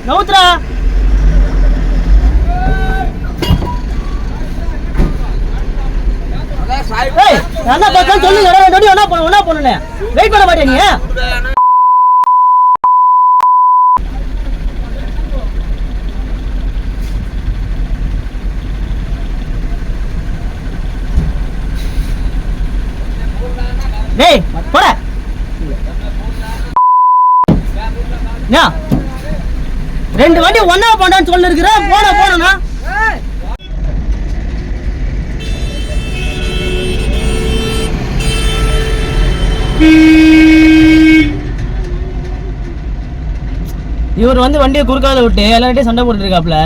நவுத்ரா என்ன பக்கம் சொல்லுங்க ஒன்னா போன வெயிட் பண்ண மாட்டேன் நீ டேய் போட ரெண்டு வண்டி ஒன்னா போண்டான்னு சொல்லி இருக்கிற போனா இவர் வந்து வண்டியை குறுக்காத விட்டு எல்லார்ட்டையும் சண்டை போட்டு இருக்காப்ல.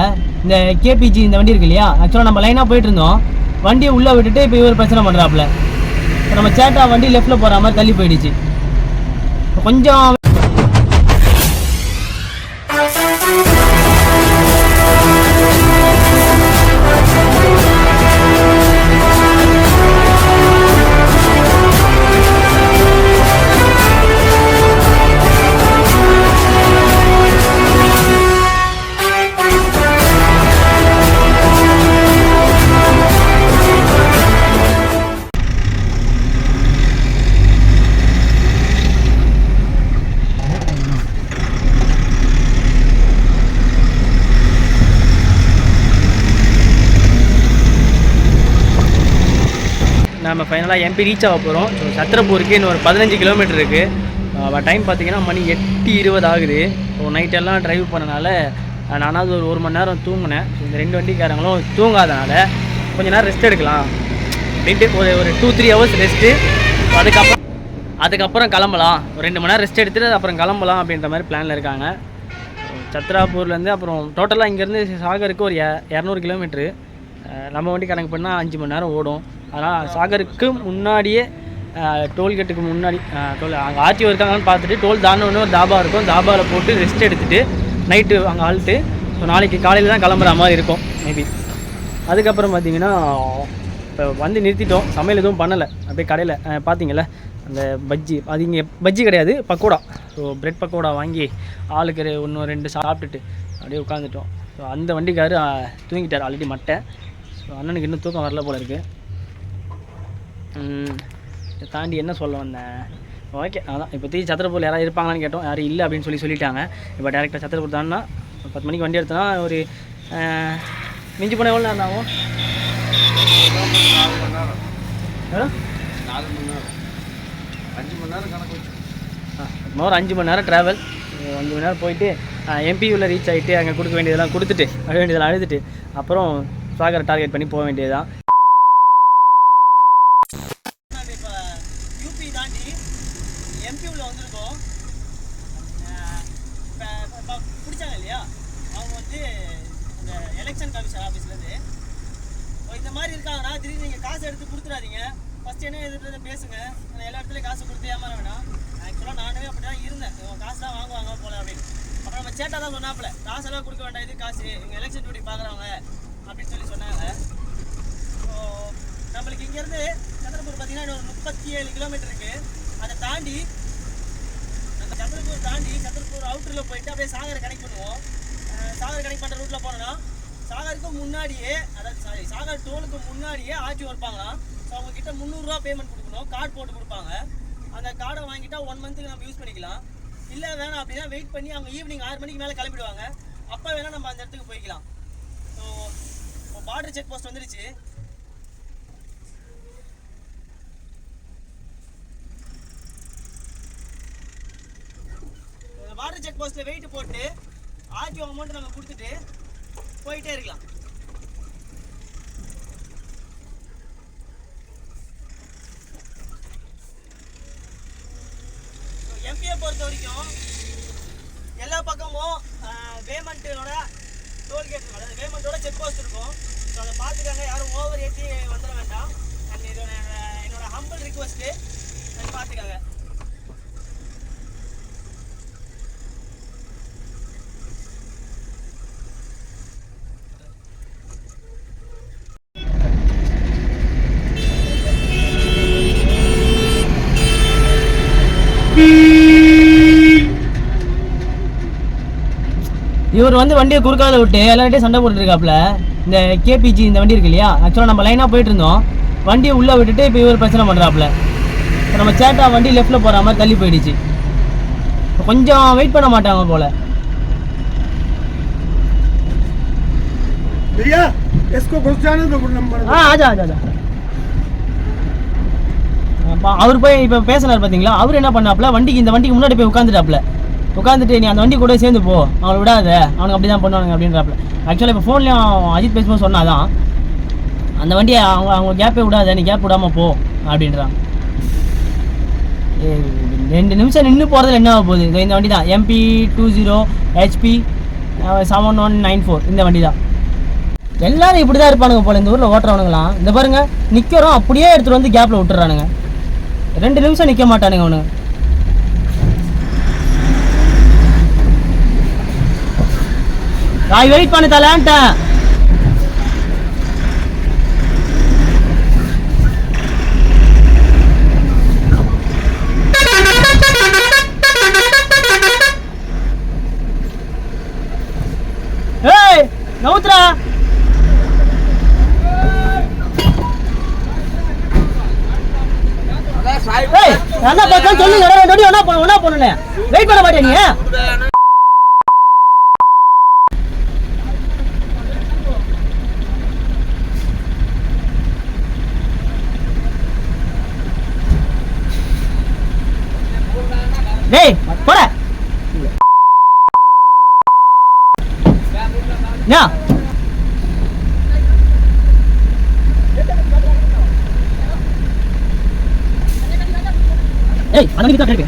இந்த கேபிஜி இந்த வண்டி இருக்கு இல்லையா, ஆக்சுவலாக நம்ம லைனாக போயிட்டு இருந்தோம், வண்டியை உள்ளே விட்டுட்டு இப்போ இவர் பிரச்சனை பண்ணுறாப்புல. இப்போ நம்ம சேட்டா வண்டி லெஃப்ட்டில் போகிற மாதிரி தள்ளி போயிடுச்சு. கொஞ்சம் நம்ம ஃபைனலாக எம்பி ரீச் ஆக போகிறோம். ஸோ சத்திரப்பூருக்கு இன்னும் ஒரு 15 கிலோமீட்டர் இருக்குது. டைம் பார்த்திங்கன்னா மணி 8:20 ஆகுது. ஸோ நைட்டெல்லாம் ட்ரைவ் பண்ணனால நானாவது ஒரு மணி நேரம் தூங்கினேன். ஸோ இந்த 2 வண்டிக்காரங்களும் தூங்காதனால கொஞ்சம் நேரம் ரெஸ்ட் எடுக்கலாம் அப்படின்ட்டு ஒரு 2-3 ஹவர்ஸ் ரெஸ்ட்டு. அதுக்கப்புறம் கிளம்பலாம், ஒரு 2 மணி நேரம் ரெஸ்ட் எடுத்துகிட்டு அப்புறம் கிளம்பலாம் அப்படின்ற மாதிரி பிளானில் இருக்காங்க. சத்திராப்பூர்லேருந்து அப்புறம் டோட்டலாக இங்கேருந்து சாகருக்கு ஒரு 200 கிலோமீட்ரு. நம்ம வண்டி கணக்கு பண்ணால் 5 மணி நேரம் ஓடும். அதனால் சாகருக்கு முன்னாடியே டோல்கேட்டுக்கு முன்னாடி அங்கே ஆர்டிஓ இருக்காங்கன்னு பார்த்துட்டு டோல் தாண்டோன்னு ஒரு தாபா இருக்கும், தாபாவில் போட்டு ரெஸ்ட் எடுத்துகிட்டு நைட்டு அங்கே ஆள்ட்டு ஸோ நாளைக்கு காலையில் தான் கிளம்புற மாதிரி இருக்கும் மேபி. அதுக்கப்புறம் பார்த்திங்கன்னா இப்போ வந்து நிறுத்திட்டோம், சமையல் எதுவும் பண்ணலை. அப்படியே கடையில் பார்த்தீங்கள அந்த பஜ்ஜி, அது இங்கே பஜ்ஜி கிடையாது பக்கோடா. ஸோ ப்ரெட் பக்கோடா வாங்கி ஆளுக்கு 1-2 சாப்பிட்டுட்டு அப்படியே உட்காந்துட்டோம். ஸோ அந்த வண்டிக்காரு தூங்கிட்டார் ஆல்ரெடி மட்டை. ஸோ அண்ணனுக்கு இன்னும் தூக்கம் வரல போல இருக்குது. தாண்டி என்ன சொல்ல வந்தேன், ஓகே அதான் இப்போதைக்கு சத்திரப்பூர் யாராவது இருப்பாங்களான்னு கேட்டோம், யாரும் இல்லை அப்படின்னு சொல்லிட்டாங்க. இப்போ டேரெக்டாக சத்திரப்பூர் தான்னா 10 மணிக்கு வண்டி எடுத்தோன்னா ஒரு மிஞ்சி போனால் எவ்வளோ நேரம் ஆகும்? 4 மணி நேரம் 5 மணி நேரம் கணக்கு வச்சு ஒரு 5 மணி நேரம் ட்ராவல். 5 மணி நேரம் போயிட்டு எம்பியூவில் ரீச் ஆகிட்டு அங்கே கொடுக்க வேண்டியதெல்லாம் கொடுத்துட்டு வேண்டியதெல்லாம் அழுதுட்டு அப்புறம் சாகரை டார்கெட் பண்ணி போக வேண்டியதுதான். எம்பியூவில் வந்திருக்கோம். இப்போ பிடிச்சாங்க இல்லையா, அவங்க வந்து இந்த எலெக்ஷன் கமிஷன் ஆஃபீஸ்லேருந்து இந்த மாதிரி இருக்காங்கன்னா திடீர்னு நீங்கள் காசு எடுத்து கொடுத்துடாதீங்க, ஃபஸ்ட் என்ன எதிர்த்து பேசுங்க, எல்லா இடத்துலையும் காசு கொடுத்து ஏமாற வேணாம். ஆக்சுவலாக நானே அப்படி தான் இருந்தேன், இவங்க காசு தான் வாங்குவாங்க போல அப்படின்னு. அப்புறம் நம்ம சேட்டா தான் சொன்னாப்புல காசெல்லாம் கொடுக்க வேண்டாம், இது காசு இவங்க எலெக்ஷன் டியூட்டி பார்க்குறவங்க அப்படின்னு சொல்லி சொன்னாங்க. ஸோ நம்மளுக்கு இங்கேருந்து சத்திரப்பூர் பார்த்தீங்கன்னா இன்னொரு 37 கிலோமீட்டர் இருக்குது. அதை தாண்டி அந்த சத்திரப்பூர் தாண்டி சத்திரப்பூர் அவுட்டரில் போயிட்டு அப்படியே சாகரை கனெக்ட் பண்ணுவோம். சாகரை கனெக்ட் பண்ணுற ரூட்டில் போனோன்னா சாகருக்கு முன்னாடியே, அதாவது சாகர் டோலுக்கு முன்னாடியே ஆர்டிஓ இருப்பாங்களாம். ஸோ அவங்கக்கிட்ட 300 ரூபா பேமெண்ட் கொடுக்கணும், கார்டு போட்டு கொடுப்பாங்க. அந்த கார்டை வாங்கிட்டால் 1 மந்த்துக்கு நம்ம யூஸ் பண்ணிக்கலாம். இல்லை வேணாம் அப்படின்னா வெயிட் பண்ணி அவங்க ஈவினிங் 6 மணிக்கு மேலே கிளம்பிடுவாங்க, அப்போ வேணால் நம்ம அந்த இடத்துக்கு போய்க்கலாம். ஸோ இப்போ பார்டர் செக் போஸ்ட் வந்துருச்சு. வாட்டர் செக் போஸ்ட்டில் வெயிட் போட்டு ஆர்டிஓ அமௌண்ட் நம்ம கொடுத்துட்டு போயிட்டே இருக்கலாம். எம்பியை பொறுத்த வரைக்கும் எல்லா பக்கமும் பேமெண்ட்டோட டோல்கேட், அதாவது பேமெண்ட்டோட செக் போஸ்ட் இருக்கும். ஸோ அதை பார்த்துக்காங்க, யாரும் ஓவர் ஏற்றி வந்துட வேண்டாம். அண்ட் என்னோட ஹம்பிள் ரிக்வஸ்ட்டு அதை பார்த்துக்காங்க. இவர் வந்து வண்டியை குறுக்கால விட்டு எல்லார்ட்டையும் சண்டை போட்டுருக்காப்புல. இந்த கேபிஜி இந்த வண்டி இருக்கு இல்லையா, ஆக்சுவலாக நம்ம லைனாக போயிட்டு இருந்தோம், வண்டியை உள்ளே விட்டுட்டு இப்போ இவர் பிரச்சனை பண்ணுறாப்புல. இப்போ நம்ம சேட்டா வண்டி லெஃப்ட்டில் போகிற மாதிரி தள்ளி போயிடுச்சு. கொஞ்சம் வெயிட் பண்ண மாட்டாங்க போல. அவர் போய் இப்போ பேசினார் பார்த்தீங்களா, அவர் என்ன பண்ணாப்புல, இந்த வண்டிக்கு முன்னாடி போய் உட்காந்துட்டு நீ அந்த வண்டி கூட சேர்ந்து போ, அவனை விடாத, அவனுக்கு அப்படி தான் பண்ணுவானுங்க அப்படின்றாப்புல. ஆக்சுவலாக இப்போ ஃபோன்லேயும் அஜித் பேசும்போது சொன்னாதான் அந்த வண்டியை அவங்க கேப்பே விடாத, நீ கேப் விடாமல் போ அப்படின்றாங்க. 2 நிமிஷம் நின்று போகிறதுல என்ன ஆக போகுது? இந்த வண்டி தான் MP20 HP 7194 இந்த வண்டி தான். எல்லாரும் இப்படி தான் இருப்பானுங்க போல இந்த ஊரில் ஓட்டுறவனுங்களாம். இந்த பாருங்க, நிற்கிறோம் அப்படியே எடுத்துகிட்டு வந்து கேப்பில் விட்டுறானுங்க. 2 நிமிஷம் நிற்க மாட்டானுங்க அவனுங்க. நான் வெயிட் பண்ண தலான்ட்டேன். ஏய் நவுத்ரா, என்ன பார்க்க சொல்லுங்க. ஒன்னா போன வெயிட் பண்ண மாட்டேன் நீ. டேய் போட யா. ஏய் அண்ணா கிட்ட கேட்க.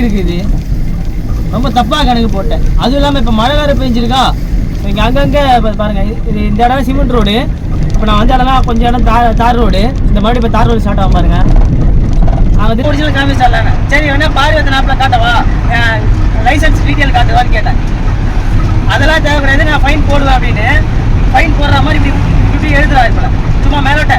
இருக்குது, ரொம்ப தப்பாக கணக்கு போட்டேன். அதுவும் இல்லாமல் இப்போ மழை வேறு பெஞ்சிருக்கா, இங்கே அங்கங்கே பாருங்கள், இது இந்த இடம் சிமெண்ட் ரோடு. இப்போ நான் வந்த இடம்லாம் கொஞ்சம் இடம் தார் ரோடு. இந்த மாதிரி இப்போ தார் ரோடு ஸ்டார்ட் ஆகும் பாருங்க. நாங்கள் ஒரிஜினல் காமிச்சால சரி வேணா பாரி வந்து நாப்பில் காட்டவா, லைசன்ஸ் டீட்டெயில் காட்டுவான்னு கேட்டேன். அதெல்லாம் தேவைப்படுறது, நான் ஃபைன் போடுவேன் அப்படின்னு. ஃபைன் போடுற மாதிரி இப்படி எழுதுறா இப்போ சும்மா மேலோட்ட